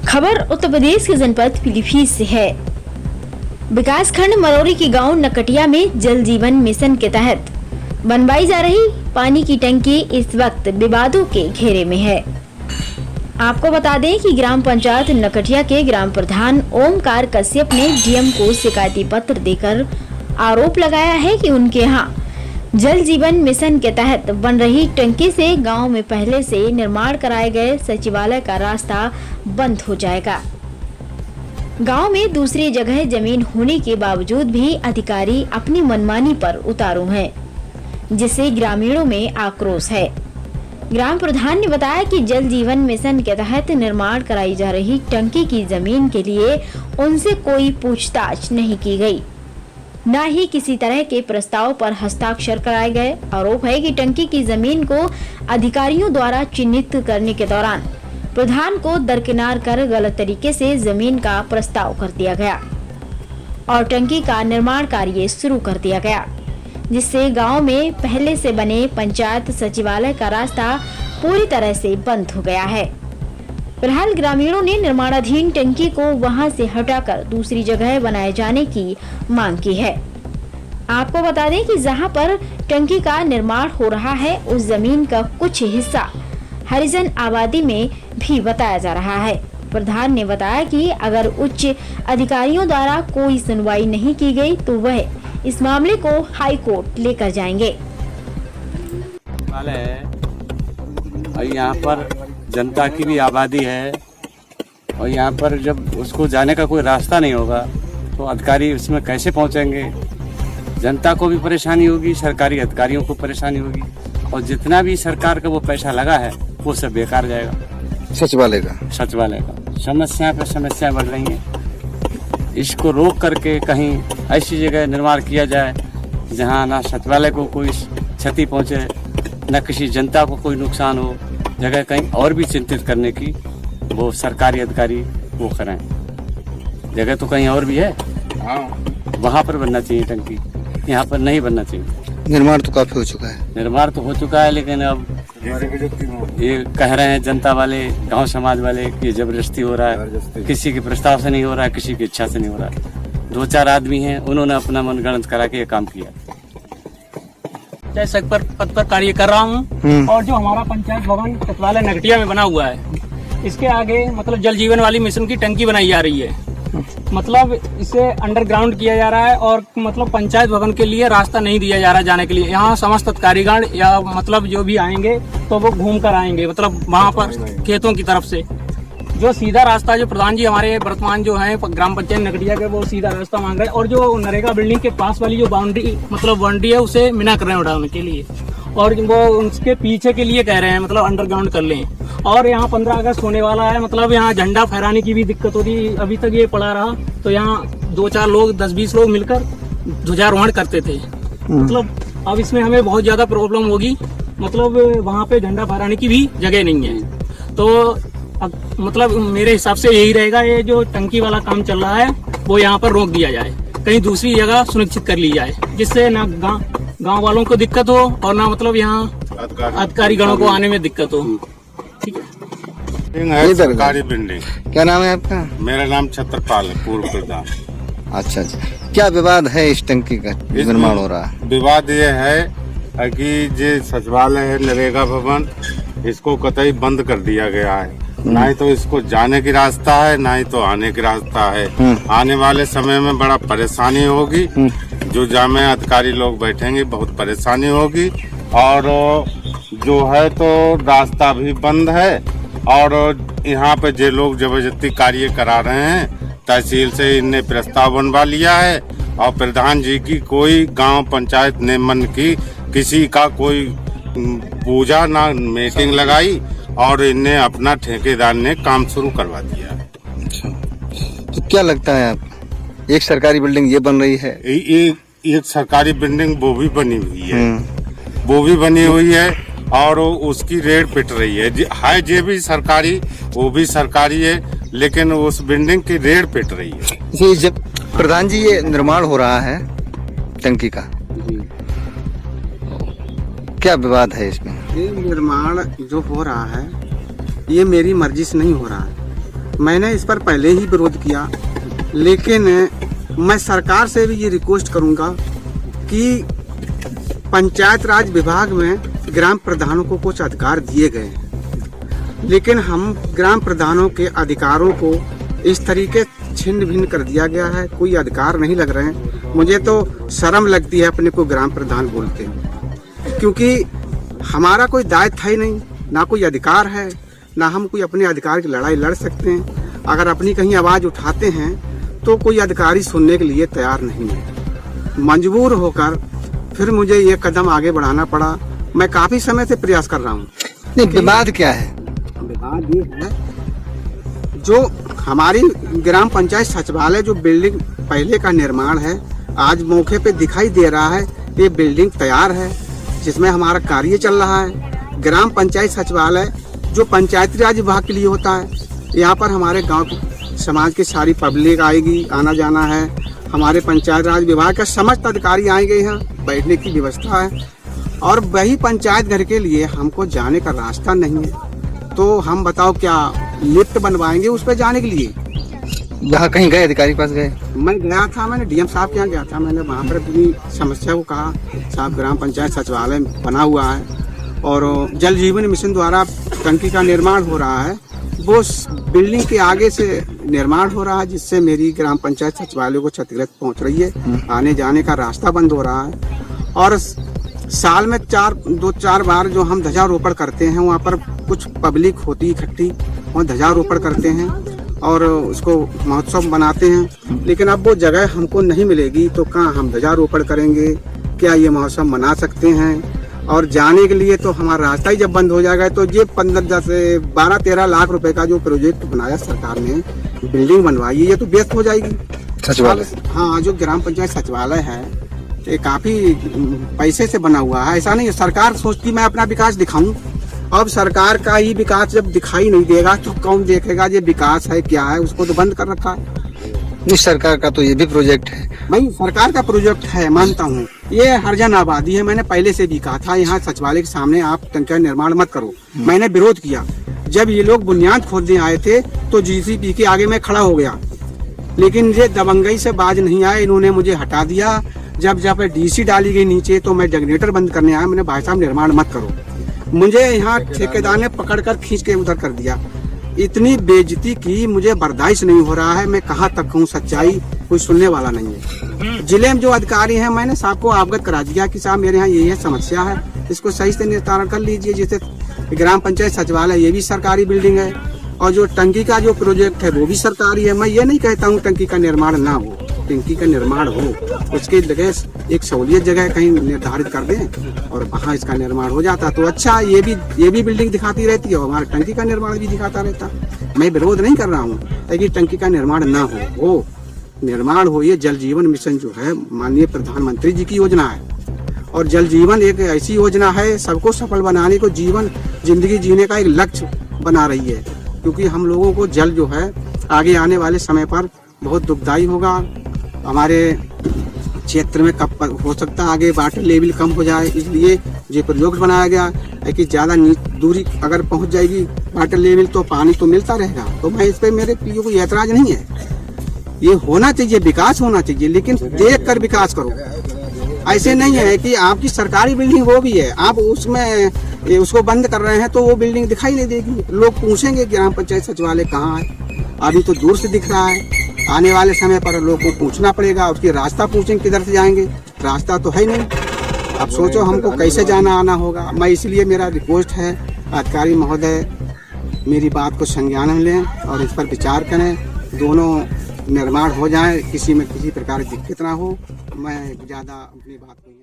खबर उत्तर प्रदेश के जनपद पीलीभीत से है। विकास खंड मरौरी के गांव नकटिया में जल जीवन मिशन के तहत बनवाई जा रही पानी की टंकी इस वक्त विवादों के घेरे में है। आपको बता दें कि ग्राम पंचायत नकटिया के ग्राम प्रधान ओमकार कश्यप ने डीएम को शिकायती पत्र देकर आरोप लगाया है कि उनके यहाँ जल जीवन मिशन के तहत बन रही टंकी से गांव में पहले से निर्माण कराए गए सचिवालय का रास्ता बंद हो जाएगा। गांव में दूसरी जगह जमीन होने के बावजूद भी अधिकारी अपनी मनमानी पर उतारू हैं, जिससे ग्रामीणों में आक्रोश है। ग्राम प्रधान ने बताया कि जल जीवन मिशन के तहत निर्माण कराई जा रही टंकी की जमीन के लिए उनसे कोई पूछताछ नहीं की गई, न ही किसी तरह के प्रस्ताव पर हस्ताक्षर कराए गए। आरोप है कि टंकी की जमीन को अधिकारियों द्वारा चिन्हित करने के दौरान प्रधान को दरकिनार कर गलत तरीके से जमीन का प्रस्ताव कर दिया गया और टंकी का निर्माण कार्य शुरू कर दिया गया, जिससे गांव में पहले से बने पंचायत सचिवालय का रास्ता पूरी तरह से बंद हो गया है। फिलहाल ग्रामीणों ने निर्माणाधीन टंकी को वहां से हटाकर दूसरी जगह बनाए जाने की मांग की है। आपको बता दें कि जहां पर टंकी का निर्माण हो रहा है उस जमीन का कुछ हिस्सा हरिजन आबादी में भी बताया जा रहा है। प्रधान ने बताया कि अगर उच्च अधिकारियों द्वारा कोई सुनवाई नहीं की गई तो वह इस मामले को हाई कोर्ट लेकर जाएंगे। यहाँ पर जनता की भी आबादी है और यहाँ पर जब उसको जाने का कोई रास्ता नहीं होगा तो अधिकारी उसमें कैसे पहुँचेंगे। जनता को भी परेशानी होगी, सरकारी अधिकारियों को परेशानी होगी और जितना भी सरकार का वो पैसा लगा है वो सब बेकार जाएगा। सचिवालय का समस्या पे समस्या बढ़ रही है। इसको रोक करके कहीं ऐसी जगह निर्माण किया जाए जहाँ ना सचिवालय को कोई क्षति पहुँचे, न किसी जनता को कोई नुकसान हो। जगह कहीं और भी चिंतित करने की वो सरकारी अधिकारी वो करें। जगह तो कहीं और भी है, वहाँ पर बनना चाहिए टंकी, यहाँ पर नहीं बनना चाहिए। निर्माण तो काफी हो चुका है। निर्माण तो हो चुका है, लेकिन अब ये कह रहे हैं जनता वाले, गांव समाज वाले कि जबरदस्ती हो रहा है। किसी के प्रस्ताव से नहीं हो रहा है, किसी की इच्छा से नहीं हो रहा है। 2-4 आदमी हैं, उन्होंने अपना मनगढ़ंत करा के ये काम किया। पंचायत पद पर कार्य कर रहा हूँ और जो हमारा पंचायत भवन सचिवालय नकटिया में बना हुआ है, इसके आगे मतलब जल जीवन वाली मिशन की टंकी बनाई जा रही है। मतलब इसे अंडरग्राउंड किया जा रहा है और मतलब पंचायत भवन के लिए रास्ता नहीं दिया जा रहा है जाने के लिए। यहाँ समस्त अधिकारीगण या मतलब जो भी आएंगे तो वो घूम कर आएंगे, मतलब वहाँ पर खेतों की तरफ से जो सीधा रास्ता जो प्रधान जी हमारे वर्तमान जो है ग्राम पंचायत नकटिया के वो सीधा रास्ता मांग रहे हैं और जो नरेगा बिल्डिंग के पास वाली जो बाउंड्री है उसे मिना कर रहे हैं उठाने के लिए और वो उसके पीछे के लिए कह रहे हैं मतलब अंडरग्राउंड कर लें। और यहाँ 15 अगस्त होने वाला है, मतलब यहाँ झंडा फहराने की भी दिक्कत हो रही। अभी तक ये पड़ा रहा तो यहाँ 2-4 लोग 10-20 लोग मिलकर ध्वजारोहण करते थे। मतलब अब इसमें हमें बहुत ज्यादा प्रॉब्लम होगी, मतलब वहाँ पे झंडा फहराने की भी जगह नहीं है। तो अब मतलब मेरे हिसाब से यही रहेगा, ये जो टंकी वाला काम चल रहा है वो यहाँ पर रोक दिया जाए, कहीं दूसरी जगह सुनिश्चित कर ली जाए, जिससे ना गांव वालों को दिक्कत हो और ना मतलब यहाँ अधिकारी गणों को आने में दिक्कत हो। ठीक है। सरकारी बिल्डिंग। क्या नाम है आपका? मेरा नाम छत्रपाल है, पूर्व प्रधान। अच्छा, क्या विवाद है इस टंकी का निर्माण हो रहा है? विवाद ये है कि जो सचिवालय है नरेगा भवन, इसको कतई बंद कर दिया गया है। ना ही तो इसको जाने की रास्ता है, ना ही तो आने की रास्ता है। आने वाले समय में बड़ा परेशानी होगी, जो जामे अधिकारी लोग बैठेंगे बहुत परेशानी होगी। और जो है तो रास्ता भी बंद है और यहाँ पे जो लोग जबरदस्ती कार्य करा रहे हैं, तहसील से इनने प्रस्ताव बनवा लिया है और प्रधान जी की कोई गांव पंचायत ने मन की किसी का कोई पूजा ना मीटिंग लगाई और इनने अपना ठेकेदार ने काम शुरू करवा दिया। अच्छा, तो क्या लगता है आप, एक सरकारी बिल्डिंग ये बन रही है, एक सरकारी बिल्डिंग वो भी बनी हुई है, वो भी बनी हुई है और उसकी रेट पिट रही है जे भी सरकारी, वो भी सरकारी है, लेकिन उस बिल्डिंग की रेट पिट रही है। जब प्रधान जी ये निर्माण हो रहा है टंकी का, क्या विवाद है इसमें? ये निर्माण जो हो रहा है ये मेरी मर्जी से नहीं हो रहा है, मैंने इस पर पहले ही विरोध किया, लेकिन मैं सरकार से भी ये रिक्वेस्ट करूंगा कि पंचायत राज विभाग में ग्राम प्रधानों को कुछ अधिकार दिए गए हैं, लेकिन हम ग्राम प्रधानों के अधिकारों को इस तरीके छिन्न भिन्न कर दिया गया है, कोई अधिकार नहीं लग रहे हैं। मुझे तो शर्म लगती है अपने को ग्राम प्रधान बोलते, क्योंकि हमारा कोई दायित्व है नहीं, ना कोई अधिकार है, ना हम कोई अपने अधिकार की लड़ाई लड़ सकते हैं। अगर अपनी कहीं आवाज़ उठाते हैं तो कोई अधिकारी सुनने के लिए तैयार नहीं है। मजबूर होकर फिर मुझे ये कदम आगे बढ़ाना पड़ा। मैं काफ़ी समय से प्रयास कर रहा हूँ। नहीं, विवाद क्या है? विवाद ये है, जो हमारी ग्राम पंचायत सचिवालय जो बिल्डिंग पहले का निर्माण है, आज मौके पे दिखाई दे रहा है ये बिल्डिंग तैयार है, जिसमें हमारा कार्य चल रहा है। ग्राम पंचायत सचिवालय जो पंचायती राज विभाग के लिए होता है, यहाँ पर हमारे गांव समाज की सारी पब्लिक आएगी, आना जाना है। हमारे पंचायत राज विभाग का समस्त अधिकारी आएंगे, यहाँ बैठने की व्यवस्था है। और वही पंचायत घर के लिए हमको जाने का रास्ता नहीं है, तो हम बताओ क्या लिफ्ट बनवाएंगे उस पर जाने के लिए? वहाँ कहीं गए, अधिकारी पास गए? मैं गया था, मैंने डीएम साहब के यहाँ गया था। मैंने वहाँ पर अपनी समस्या को कहा, साहब ग्राम पंचायत सचिवालय बना हुआ है और जल जीवन मिशन द्वारा टंकी का निर्माण हो रहा है, वो बिल्डिंग के आगे से निर्माण हो रहा है, जिससे मेरी ग्राम पंचायत सचिवालय को क्षतिग्रस्त पहुँच रही है। आने जाने का रास्ता बंद हो रहा है और साल में 2-4 बार जो हम ध्वजारोपण करते हैं, वहाँ पर कुछ पब्लिक होती इकट्ठी, वहाँ ध्वजारोपण करते हैं और उसको महोत्सव बनाते हैं। लेकिन अब वो जगह हमको नहीं मिलेगी तो कहाँ हम ध्वजारोपण करेंगे? क्या ये महोत्सव मना सकते हैं? और जाने के लिए तो हमारा रास्ता ही जब बंद हो जाएगा, तो ये 12-13 लाख रुपए का जो प्रोजेक्ट बनाया सरकार ने, बिल्डिंग बनवाई, ये तो व्यस्त हो जाएगी। सचिवालय? हाँ, जो ग्राम पंचायत सचिवालय है ये काफी पैसे से बना हुआ है। ऐसा नहीं है सरकार सोचती मैं अपना विकास दिखाऊं। अब सरकार का ही विकास जब दिखाई नहीं देगा तो कौन देखेगा ये विकास है क्या है? उसको तो बंद कर रखा है। नहीं, सरकार का तो ये भी प्रोजेक्ट है भाई, सरकार का प्रोजेक्ट है, मानता हूँ। ये हरिजन आबादी है, मैंने पहले से भी कहा था यहाँ सचिवालय के सामने आप टंकी का निर्माण मत करो। मैंने विरोध किया। जब ये लोग बुनियाद खोदने आए थे तो जीसीपी के आगे मैं खड़ा हो गया, लेकिन ये दबंगई से बाज नहीं आए, इन्होंने मुझे हटा दिया। जब डीसी डाली गई नीचे तो मैं जनरेटर बंद करने आया। मैंने भाई साहब निर्माण मत करो। मुझे यहाँ ठेकेदार ने पकड़कर खींच के उधर कर दिया। इतनी बेइज्जती की, मुझे बर्दाश्त नहीं हो रहा है। मैं कहाँ तक कहूँ, सच्चाई कोई सुनने वाला नहीं है। जिले में जो अधिकारी हैं, मैंने साहब को अवगत करा दिया कि साहब मेरे यहाँ ये समस्या है, इसको सही से निस्तारण कर लीजिए। जैसे ग्राम पंचायत सचिवालय ये भी सरकारी बिल्डिंग है और जो टंकी का जो प्रोजेक्ट है वो भी सरकारी है। मैं ये नहीं कहता हूँ टंकी का निर्माण ना हो, टंकी का निर्माण हो, उसके जगह एक सहूलियत जगह कहीं निर्धारित कर दें और वहाँ इसका निर्माण हो जाता तो अच्छा। ये भी बिल्डिंग दिखाती रहती है और हमारा टंकी का निर्माण भी दिखाता रहता। मैं विरोध नहीं कर रहा हूँ लेकिन टंकी का निर्माण ना हो, निर्माण हो। ये जल जीवन मिशन जो है माननीय प्रधानमंत्री जी की योजना है और जल जीवन एक ऐसी योजना है सबको सफल बनाने को, जीवन जिंदगी जीने का एक लक्ष्य बना रही है। क्योंकि हम लोगों को जल जो है आगे आने वाले समय पर बहुत दुखदायी होगा। हमारे क्षेत्र में कब हो सकता है आगे वाटर लेवल कम हो जाए, इसलिए ये प्रोजेक्ट बनाया गया है कि ज़्यादा दूरी अगर पहुंच जाएगी वाटर लेवल तो पानी तो मिलता रहेगा। तो मैं इस पर मेरे पीओ को ऐतराज नहीं है। ये होना चाहिए, विकास होना चाहिए, लेकिन देख कर विकास करो। ऐसे नहीं है कि आपकी सरकारी बिल्डिंग वो भी है, आप उसमें उसको बंद कर रहे हैं तो वो बिल्डिंग दिखाई नहीं देगी। लोग पूछेंगे ग्राम पंचायत सचिवालय कहाँ है, अभी तो दूर से दिख रहा है। आने वाले समय पर लोग को पूछना पड़ेगा, उसकी रास्ता पूछेंगे किधर से जाएंगे, रास्ता तो है नहीं। अब सोचो हमको कैसे जाना आना होगा। मैं इसलिए मेरा रिक्वेस्ट है अधिकारी महोदय मेरी बात को संज्ञान में लें और इस पर विचार करें, दोनों निर्माण हो जाए, किसी में किसी प्रकार की दिक्कत ना हो। मैं ज़्यादा अपनी बात को